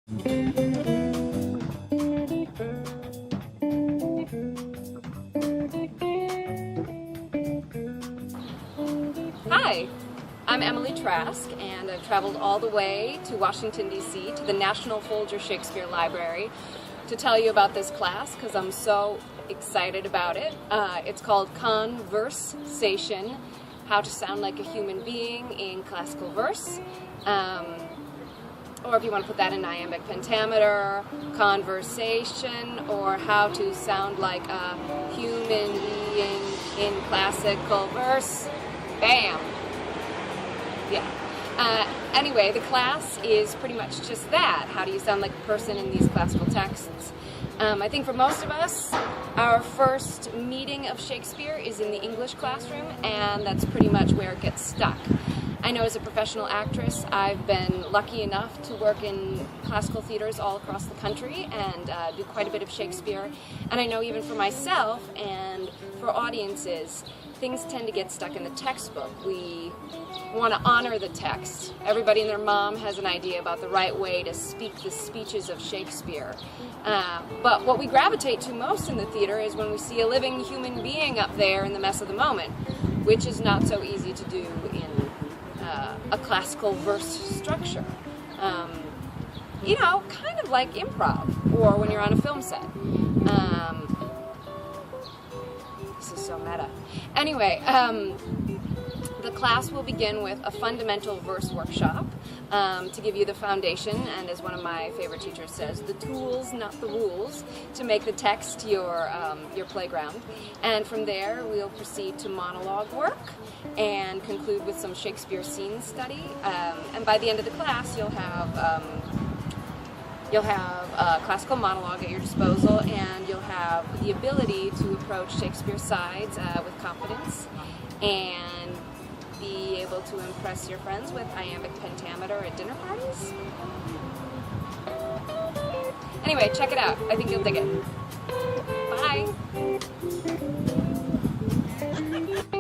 Hi, I'm Emily Trask, and I've traveled all the way to Washington, D.C. to the National Folger Shakespeare Library to tell you about this class because I'm so excited about it. It's called Conversation, How to Sound Like a Human Being in Classical Verse. Or if you want to put that in iambic pentameter, conversation, or how to sound like a human being in classical verse. Bam! Yeah. Anyway, the class is pretty much just that. How do you sound like a person in these classical texts? I think for most of us, our first meeting of Shakespeare is in the English classroom, and that's pretty much where it gets stuck. I know as a professional actress, I've been lucky enough to work in classical theaters all across the country and do quite a bit of Shakespeare. And I know even for myself and for audiences, things tend to get stuck in the textbook. We want to honor the text. Everybody and their mom has an idea about the right way to speak the speeches of Shakespeare. But what we gravitate to most in the theater is when we see a living human being up there in the mess of the moment, which is not so easy to do in a classical verse structure. You know, kind of like improv, or when you're on a film set. This is so meta. Anyway, the class will begin with a fundamental verse workshop to give you the foundation, and as one of my favorite teachers says, the tools, not the rules, to make the text your playground. And from there, we'll proceed to monologue work and conclude with some Shakespeare scene study. And by the end of the class, you'll have a classical monologue at your disposal, and you'll have the ability to approach Shakespeare's sides with confidence and be able to impress your friends with iambic pentameter at dinner parties. Anyway, check it out. I think you'll dig it. Bye!